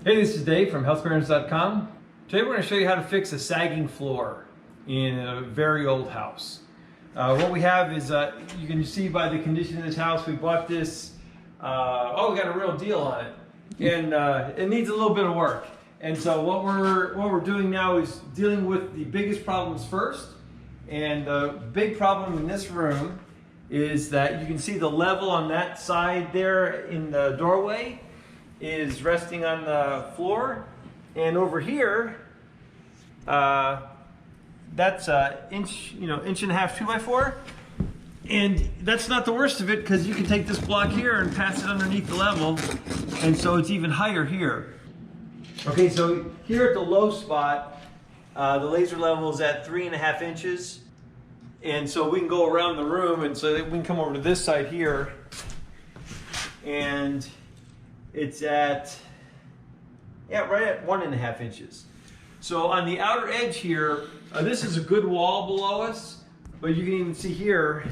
Hey, this is Dave from HealthParents.com. Today we're going to show you how to fix a sagging floor in a very old house. What we have is, you can see by the condition of this house, we bought this, we got a real deal on it. And it needs a little bit of work. And so what we're doing now is dealing with the biggest problems first. And the big problem in this room is that you can see the level on that side there in the doorway is resting on the floor, and over here that's an inch and a half 2x4, and that's not the worst of it because you can take this block here and pass it underneath the level, and so it's even higher here. Okay, so here at the low spot, the laser level is at 3.5 inches, and so we can go around the room, and so we can come over to this side here, and it's at, right at 1.5 inches. So on the outer edge here, this is a good wall below us, but you can even see here,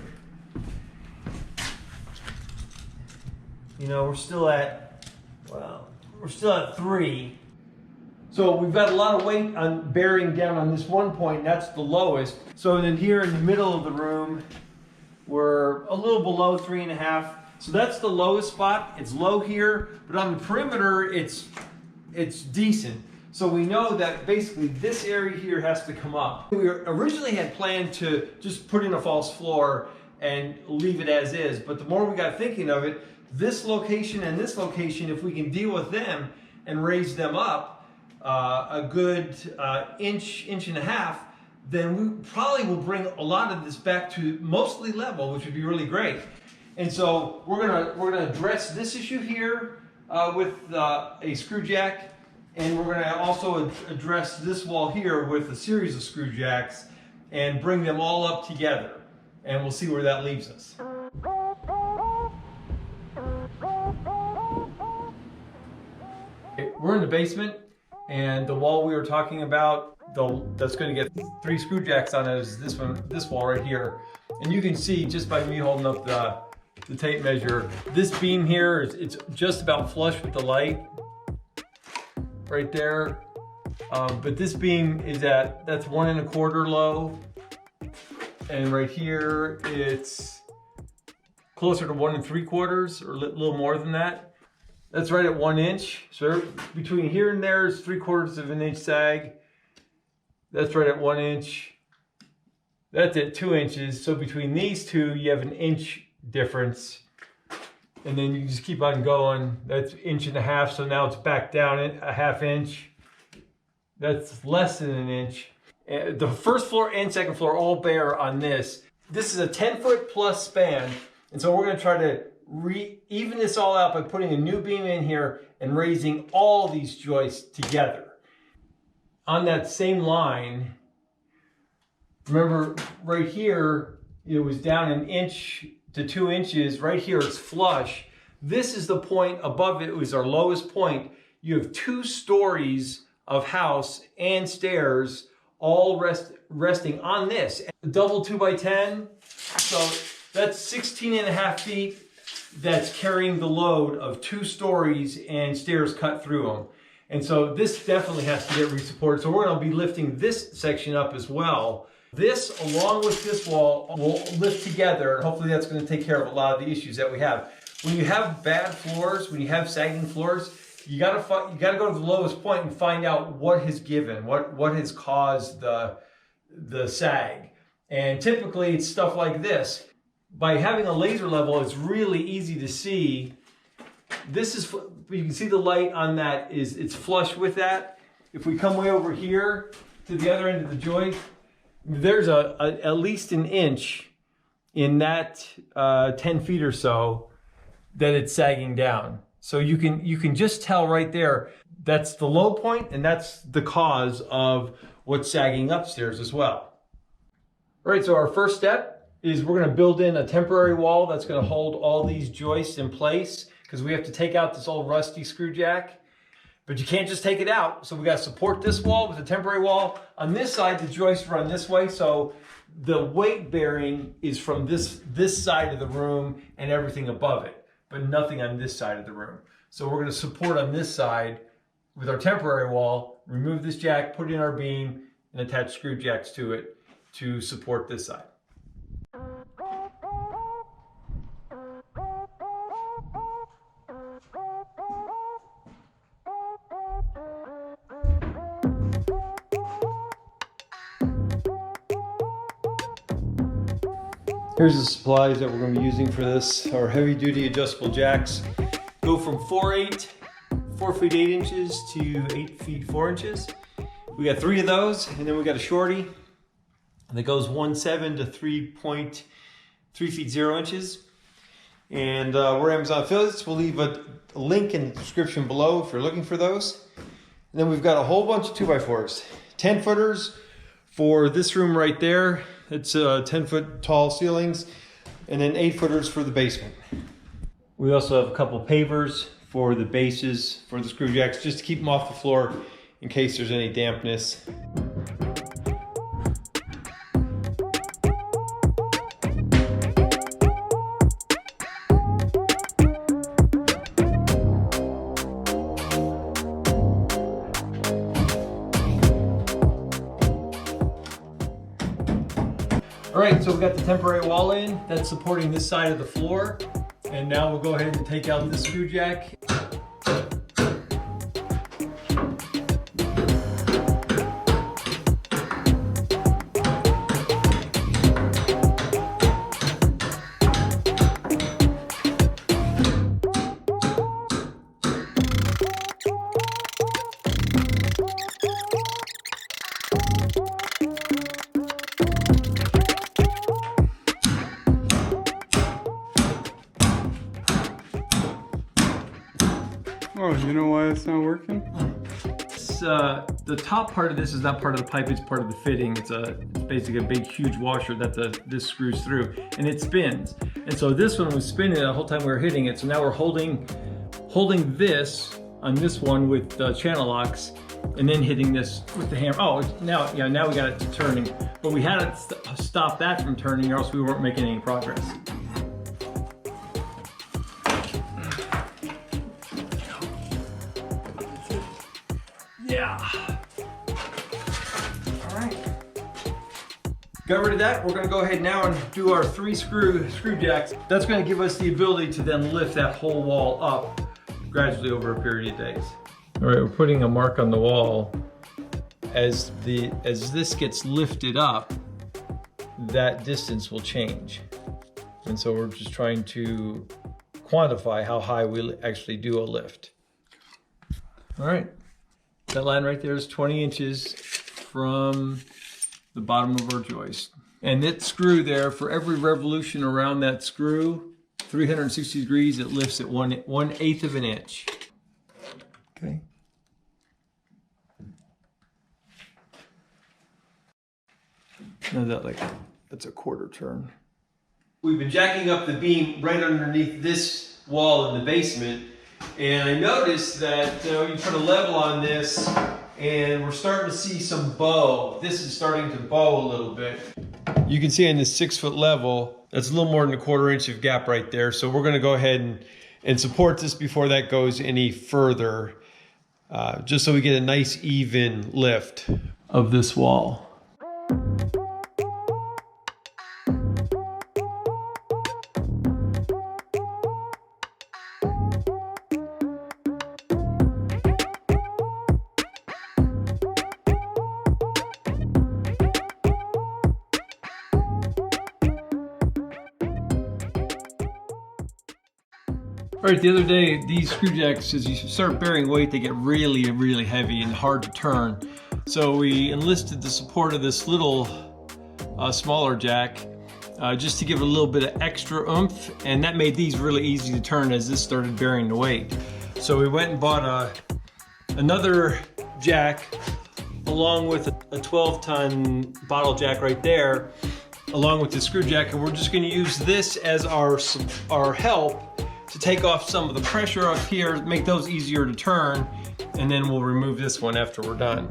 we're still at 3. So we've got a lot of weight on bearing down on this one point, that's the lowest. So then here in the middle of the room, we're a little below 3.5. So that's the lowest spot. It's low here, but on the perimeter, it's decent. So we know that basically this area here has to come up. We originally had planned to just put in a false floor and leave it as is, but the more we got thinking of it, this location and this location, if we can deal with them and raise them up a good inch and a half, then we probably will bring a lot of this back to mostly level, which would be really great. And so we're gonna address this issue here with a screw jack, and we're gonna also address this wall here with a series of screw jacks and bring them all up together, and we'll see where that leaves us. We're in the basement, and the wall we were talking about, that's going to get 3 screw jacks on it, is this wall right here. And you can see just by me holding up the tape measure, this beam here, it's just about flush with the light right there. But this beam is that's 1 1/4 low. And right here, it's closer to 1 3/4 or a little more than that. That's right at 1 inch. So between here and there is 3/4 of an inch sag. That's right at 1 inch. That's at 2 inches. So between these two, you have an inch difference, and then you just keep on going. That's 1.5 inches, so now it's back down 1/2 inch. That's less than 1 inch. The first floor and second floor all bear on this. This is a 10-foot plus span, and so we're going to try to even this all out by putting a new beam in here and raising all these joists together. On that same line, remember right here, it was down 1 inch to 2 inches. Right here it's flush. This is the point above it. It was our lowest point. You have 2 stories of house and stairs all resting on this. Double 2x10, so that's 16.5 feet. That's carrying the load of 2 stories and stairs cut through them. And so this definitely has to get re-supported. So we're going to be lifting this section up as well. This, along with this wall, will lift together, and hopefully that's going to take care of a lot of the issues that we have. When you have bad floors, when you have sagging floors, you got to go to the lowest point and find out what has given, what has caused the sag. And typically it's stuff like this. By having a laser level, it's really easy to see. This is, you can see the light on that it's flush with that. If we come way over here to the other end of the joint, there's at least 1 inch in that 10 feet or so that it's sagging down. So you can just tell right there, that's the low point, and that's the cause of what's sagging upstairs as well. All right, so our first step is we're going to build in a temporary wall that's going to hold all these joists in place, because we have to take out this old rusty screw jack. But you can't just take it out. So we got to support this wall with a temporary wall. On this side, the joists run this way. So the weight bearing is from this side of the room and everything above it, but nothing on this side of the room. So we're going to support on this side with our temporary wall, remove this jack, put in our beam, and attach screw jacks to it to support this side. Here's the supplies that we're going to be using for this. Our heavy duty adjustable jacks go from 4 feet 8 inches to 8 feet 4 inches. We got 3 of those, and then we got a shorty that goes 1.7 to 3 feet 0 inches. And we're Amazon affiliates. We'll leave a link in the description below if you're looking for those. And then we've got a whole bunch of 2x4s, 10 footers for this room right there. It's 10-foot tall ceilings, and then 8 footers for the basement. We also have a couple pavers for the bases for the screw jacks, just to keep them off the floor in case there's any dampness. All right, so we got the temporary wall in that's supporting this side of the floor. And now we'll go ahead and take out this screw jack. Oh, you know why it's not working? It's, the top part of this is not part of the pipe, it's part of the fitting. It's basically a big, huge washer that this screws through, and it spins. And so this one was spinning the whole time we were hitting it. So now we're holding this on this one with channel locks, and then hitting this with the hammer. Oh, now we got it turning. But we had to stop that from turning, or else we weren't making any progress. Yeah. All right. Got rid of that. We're going to go ahead now and do our 3 screw jacks. That's going to give us the ability to then lift that whole wall up gradually over a period of days. All right, we're putting a mark on the wall. As this gets lifted up, that distance will change. And so we're just trying to quantify how high we actually do a lift. All right. That line right there is 20 inches from the bottom of our joist. And that screw there, for every revolution around that screw, 360 degrees, it lifts at 1/8 of an inch. Okay. Now that's a quarter turn. We've been jacking up the beam right underneath this wall in the basement. And I noticed that you put a level on this, and we're starting to see some bow. This is starting to bow a little bit. You can see on this 6-foot level, that's a little more than a 1/4 inch of gap right there. So we're going to go ahead and support this before that goes any further, just so we get a nice even lift of this wall. All right, the other day, these screw jacks, as you start bearing weight, they get really, really heavy and hard to turn. So we enlisted the support of this little smaller jack just to give it a little bit of extra oomph, and that made these really easy to turn as this started bearing the weight. So we went and bought another jack along with a 12-ton bottle jack right there, along with the screw jack, and we're just going to use this as our help to take off some of the pressure up here, make those easier to turn, and then we'll remove this one after we're done.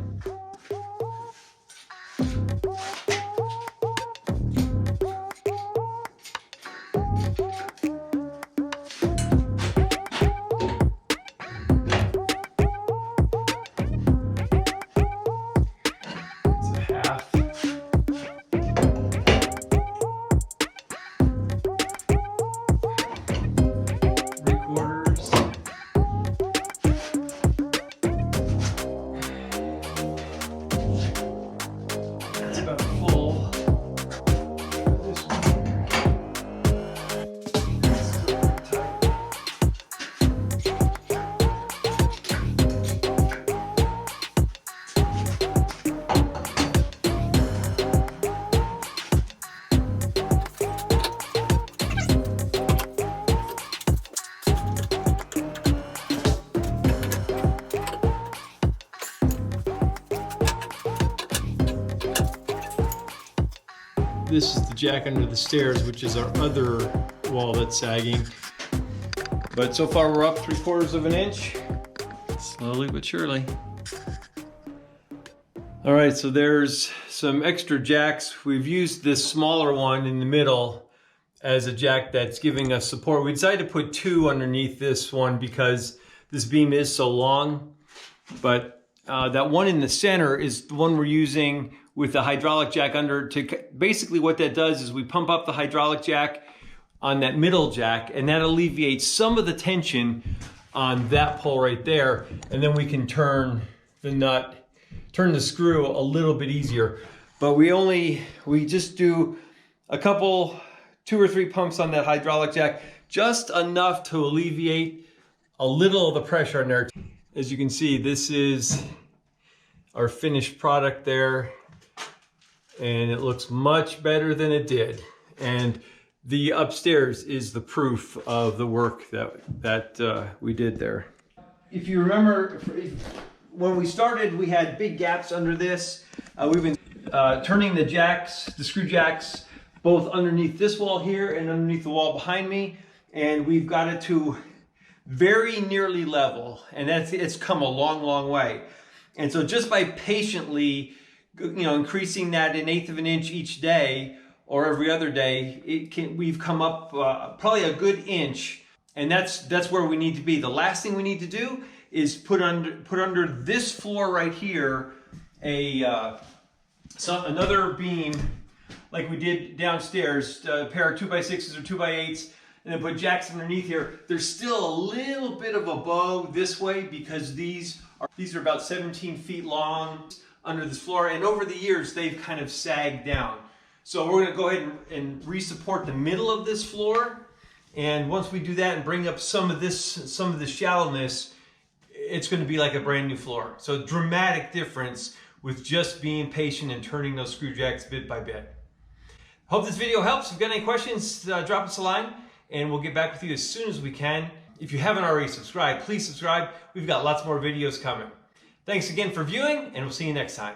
this is the jack under the stairs, which is our other wall that's sagging. But so far we're up 3/4 of an inch, slowly but surely. All right, so there's some extra jacks. We've used this smaller one in the middle as a jack that's giving us support. We decided to put 2 underneath this one because this beam is so long, but that one in the center is the one we're using with the hydraulic jack under. Basically what that does is we pump up the hydraulic jack on that middle jack, and that alleviates some of the tension on that pole right there, and then we can turn the screw a little bit easier. But we just do a couple, 2 or 3 pumps on that hydraulic jack, just enough to alleviate a little of the pressure in there. As you can see, this is our finished product there, and it looks much better than it did. And the upstairs is the proof of the work that we did there. If you remember, when we started, we had big gaps under this. We've been turning the screw jacks, both underneath this wall here and underneath the wall behind me, and we've got it to very nearly level, and it's come a long, long way. And so just by patiently, increasing that 1/8 of an inch each day or every other day, we've come up probably a good inch, and that's where we need to be. The last thing we need to do is put under this floor right here another beam like we did downstairs, a pair of 2x6s or 2x8s, and then put jacks underneath here. There's still a little bit of a bow this way because these are about 17 feet long under this floor, and over the years they've kind of sagged down. So we're going to go ahead and re-support the middle of this floor, and once we do that and bring up some of the shallowness, it's going to be like a brand new floor. So dramatic difference with just being patient and turning those screw jacks bit by bit. Hope this video helps. If you've got any questions, drop us a line and we'll get back with you as soon as we can. If you haven't already subscribed, please subscribe. We've got lots more videos coming. Thanks again for viewing, and we'll see you next time.